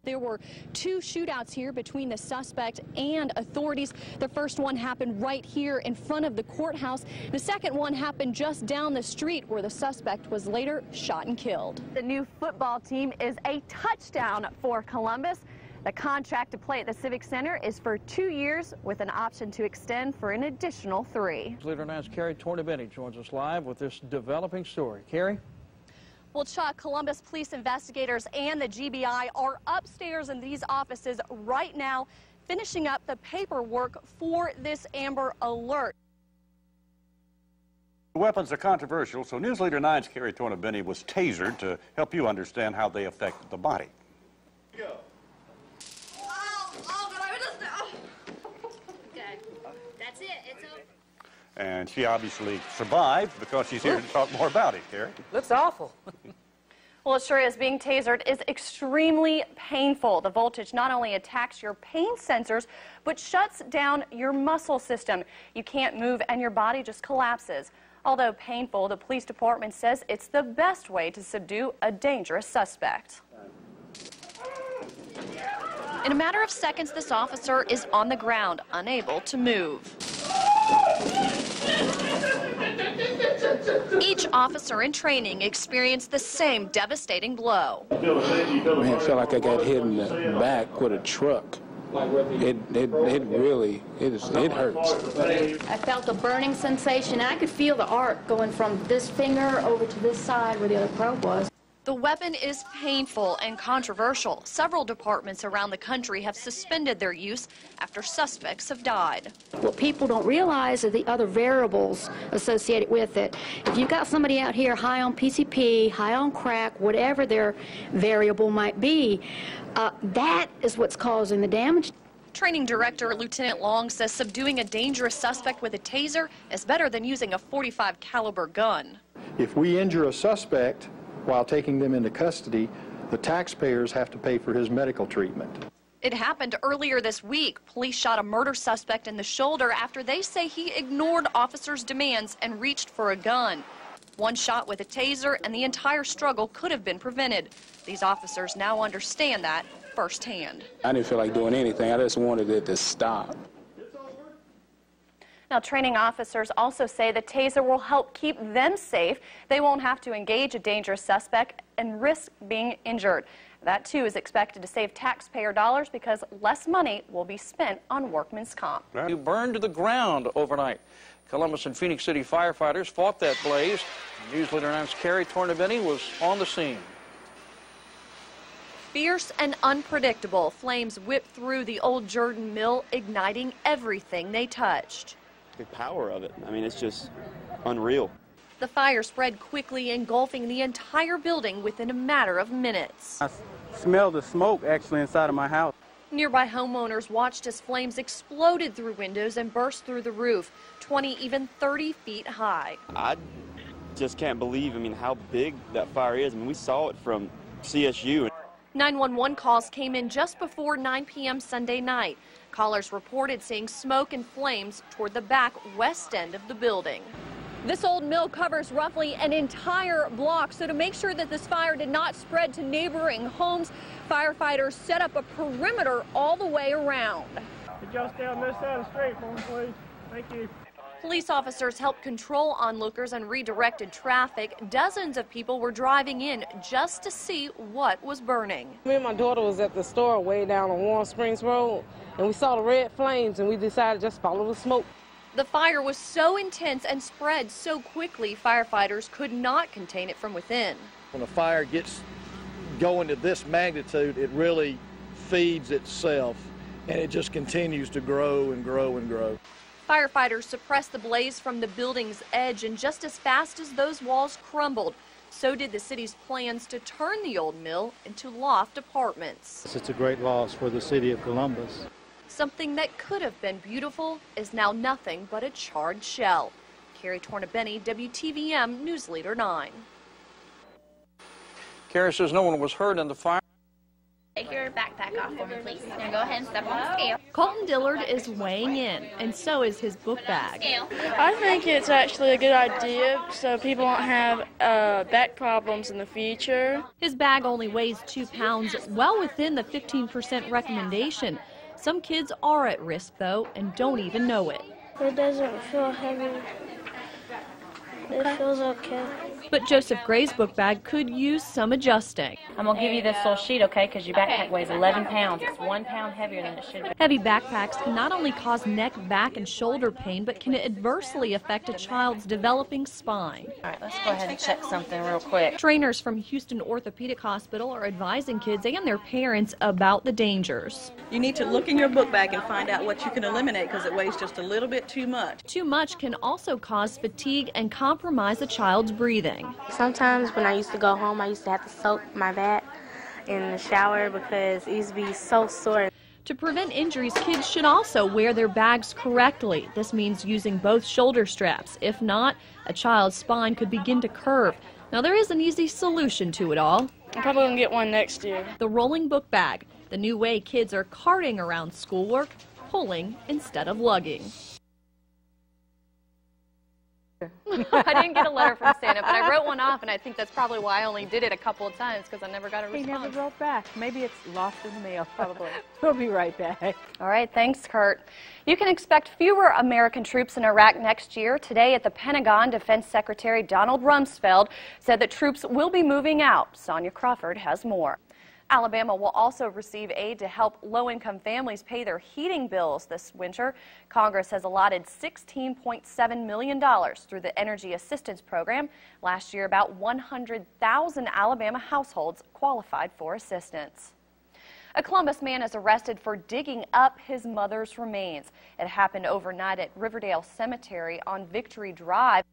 There were two shootouts here between the suspect and authorities. The first one happened right here in front of the courthouse. The second one happened just down the street where the suspect was later shot and killed. The new football team is a touchdown for Columbus. The contract to play at the Civic Center is for 2 years with an option to extend for an additional 3. Leader 9's Kari Finley joins us live with this developing story. Kari? Well, Chuck, Columbus police investigators and the GBI are upstairs in these offices right now, finishing up the paperwork for this Amber Alert. Weapons are controversial, so News Leader 9's Kari Finley was tasered to help you understand how they affect the body. Go. That's it. It's over. And she obviously survived because she's here to talk more about it, Kari. Looks awful. Well, it sure is. Being tasered is extremely painful. The voltage not only attacks your pain sensors, but shuts down your muscle system. You can't move and your body just collapses. Although painful, the police department says it's the best way to subdue a dangerous suspect. In a matter of seconds, this officer is on the ground, unable to move. Each officer in training experienced the same devastating blow. Man, I felt like I got hit in the back with a truck. It hurts. I felt a burning sensation. I could feel the arc going from this finger over to this side where the other probe was. The weapon is painful and controversial. Several departments around the country have suspended their use after suspects have died. What people don't realize are the other variables associated with it. If you've got somebody out here high on PCP, high on crack, whatever their variable might be, that is what's causing the damage. Training Director Lieutenant Long says subduing a dangerous suspect with a taser is better than using a .45 caliber gun. If we injure a suspect while taking them into custody, the taxpayers have to pay for his medical treatment. It happened earlier this week. Police shot a murder suspect in the shoulder after they say he ignored officers' demands and reached for a gun. One shot with a taser and the entire struggle could have been prevented. These officers now understand that firsthand. I didn't feel like doing anything. I just wanted it to stop. Now, training officers also say the taser will help keep them safe. They won't have to engage a dangerous suspect and risk being injured. That, too, is expected to save taxpayer dollars because less money will be spent on workman's comp. You burned to the ground overnight. Columbus and Phoenix City firefighters fought that blaze. News Leader 9's Kari Finley was on the scene. Fierce and unpredictable, flames whipped through the old Jordan mill, igniting everything they touched. The power of it, I mean, it's just unreal. The fire spread quickly, engulfing the entire building within a matter of minutes. I smelled the smoke actually inside of my house. Nearby homeowners watched as flames exploded through windows and burst through the roof, 20, even 30 feet high. I just can't believe, I mean, how big that fire is. I mean, we saw it from CSU. 911 calls came in just before 9 p.m. Sunday night. Callers reported seeing smoke and flames toward the back west end of the building. This old mill covers roughly an entire block, so to make sure that this fire did not spread to neighboring homes, firefighters set up a perimeter all the way around. Could y'all stay on this side of the street for me, please? Thank you. Police officers helped control onlookers and redirected traffic. Dozens of people were driving in just to see what was burning. Me and my daughter was at the store way down on Warm Springs Road, and we saw the red flames, and we decided to just follow the smoke. The fire was so intense and spread so quickly, firefighters could not contain it from within. When a fire gets going to this magnitude, it really feeds itself, and it just continues to grow and grow and grow. Firefighters suppressed the blaze from the building's edge, and just as fast as those walls crumbled, so did the city's plans to turn the old mill into loft apartments. It's a great loss for the city of Columbus. Something that could have been beautiful is now nothing but a charred shell. Kari Finley, WTVM News Leader 9. Kari says no one was hurt in the fire. Take your backpack off for me, please. Now go ahead and step on the scale. Colton Dillard is weighing in, and so is his book bag. I think it's actually a good idea so people won't have back problems in the future. His bag only weighs 2 pounds, well within the 15% recommendation. Some kids are at risk, though, and don't even know it. It doesn't feel heavy. It feels okay. But Joseph Gray's book bag could use some adjusting. I'm going to give you this little sheet, okay, because your backpack weighs 11 pounds. It's 1 pound heavier than it should be. Heavy backpacks can not only cause neck, back, and shoulder pain, but can adversely affect a child's developing spine. All right, let's go ahead and check something real quick. Trainers from Houston Orthopedic Hospital are advising kids and their parents about the dangers. You need to look in your book bag and find out what you can eliminate because it weighs just a little bit too much. Too much can also cause fatigue and compromise a child's breathing. Sometimes when I used to go home, I used to have to soak my back in the shower because it used to be so sore. To prevent injuries, kids should also wear their bags correctly. This means using both shoulder straps. If not, a child's spine could begin to curve. Now, there is an easy solution to it all. I'm probably going to get one next year. The rolling book bag, the new way kids are carting around schoolwork, pulling instead of lugging. I didn't get a letter from Santa, but I wrote one off, and I think that's probably why I only did it a couple of times, because I never got a response. He never wrote back. Maybe it's lost in the mail, probably. We'll be right back. All right, thanks, Kurt. You can expect fewer American troops in Iraq next year. Today at the Pentagon, Defense Secretary Donald Rumsfeld said that troops will be moving out. Sonia Crawford has more. Alabama will also receive aid to help low-income families pay their heating bills this winter. Congress has allotted $16.7 million through the Energy Assistance Program. Last year, about 100,000 Alabama households qualified for assistance. A Columbus man is arrested for digging up his mother's remains. It happened overnight at Riverdale Cemetery on Victory Drive.